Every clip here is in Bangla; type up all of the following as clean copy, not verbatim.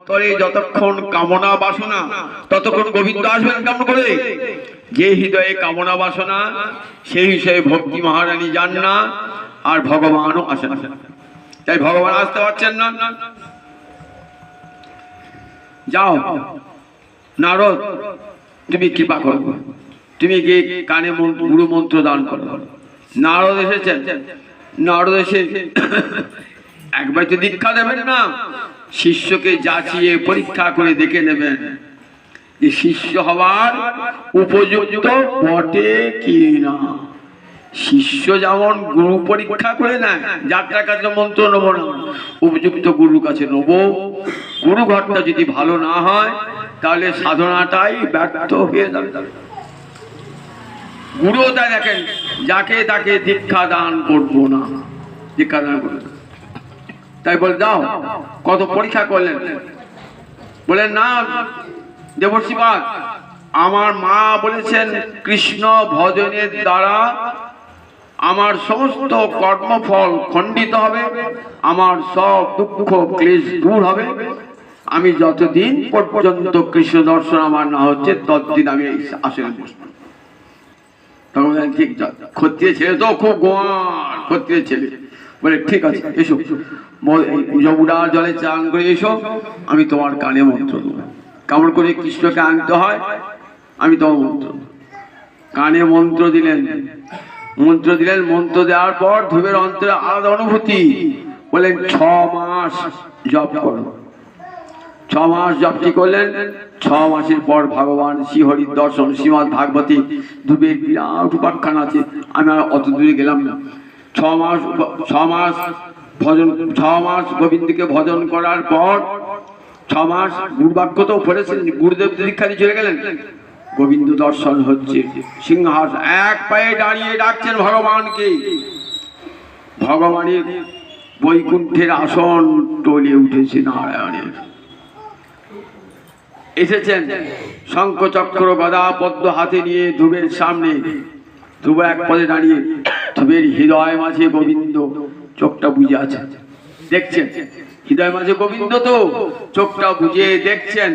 অন্তরে যতক্ষণ কামনা বাসনা ততক্ষণ গোবিন্দ আসবেন কেমন করে? যে হৃদয়ে কামনা বাসনা সেই হিসেবে ভক্তি মহারানী যান না, আর ভগবানও আসেন না। তাই ভগবান আসতে পারছেন না। যাও নারদ, তুমি কৃপা করো, তুমি গিয়ে কানে গুরু মন্ত্র দান করো। নারদ এসেছেন। নারদ এসে একবার তো দীক্ষা দেবেন না, শিষ্যকে যাচিয়ে পরীক্ষা করে দেখে নেবেন যে শিষ্য হওয়ার উপযুক্ত বটে কি না। শিষ্য যেমন গুরু পরীক্ষা করে নেয়, যাত্রার কাছে মন্ত্র নেবো না, উপযুক্ত গুরুর কাছে নেবো। গুরু ঘরটা যদি ভালো না হয় তাহলে সাধনাটাই ব্যর্থ হয়ে যাবে। গুরুও তাই দেখেন, যাকে তাকে দীক্ষা দান করবো না, দীক্ষা দান করবো। তাই বলে যাও, কত পরীক্ষা করলেন, বলেন না দেবর্ষিপাদ, আমার মা বলেছেন কৃষ্ণ ভজনের দ্বারা আমার সমস্ত কর্মফল খণ্ডিত হবে, আমার সব দুঃখ ক্লেশ দূর হবে। আমি যতদিন পর্যন্ত কৃষ্ণ দর্শন আমার না হচ্ছে ততদিন আমি আসলে বসবো। তখন ঠিক ক্ষত্রিয় ছেলে তো খুব গোয়ার ক্ষত্রিয় ছেলে, বলে ঠিক আছে এসো, যমুনার জলে চান করে এসো, আমি তোমার কানে মন্ত্র দেবো। কেমন করে কৃষ্ণকে আনতে হয় আমি তোমার মন্ত্র। কানে মন্ত্র দিলেন, মন্ত্র দিলেন। মন্ত্র দেওয়ার পর ধূপের অন্তরে আলাদা অনুভূতি। বলেন 6 মাস জপ করো। 6 মাস জপটি করলেন। 6 মাসের পর ভগবান শ্রীহরির দর্শন। শ্রীমদ ভাগবতী ধূপের বিরাট উপাখ্যান আছে, আমি আর অত দূরে গেলাম না। 6 মাস ভজন, 6 মাস গোবিন্দকে ভজন করার পর 6 মাস গুরুবাক্য তো পড়েছেন, গুরুদেব দীক্ষা দিয়ে চলে গেলেন। গোবিন্দ দর্শন হচ্ছে, সিংহাসন এক পায়ে দাঁড়িয়ে ডাকছেন ভগবানকে। ভগবানের বৈকুণ্ঠের আসন টলে উঠেছে নারায়ণের। এসেছেন শঙ্খ চক্র গদা পদ্ম হাতে নিয়ে ধূপের সামনে। ধূপ এক পদে দাঁড়িয়ে, ধূপের হৃদয় মাঝে গোবিন্দ, চোখটা বুঝে আছে, দেখছেন হৃদয় মাঝে গোবিন্দ, তো চোখটা বুঝে দেখছেন।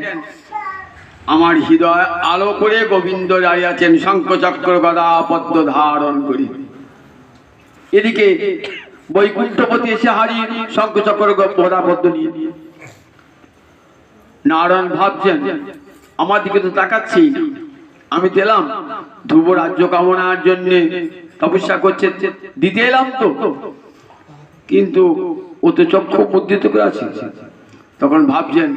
আমার হৃদয় আলো করে গোবিন্দ দাঁড়িয়ে আছেন শঙ্খ চক্র গদা পদ্ম ধারণ করি। এদিকে বৈকুণ্ঠপতি এসে হারিয়ে শঙ্খ চক্র গদা পদ্ম নিয়ে। নারায়ণ ভাবছেন আমার দিকে তো তাকাচ্ছি, আমি তো এলাম ধ্রুব রাজ্য কামনার জন্য তপস্যা করছে, দিতে এলাম তো, কিন্তু ও তো চক্ষু মুদ্রিত করে আছে। তখন ভাবছেন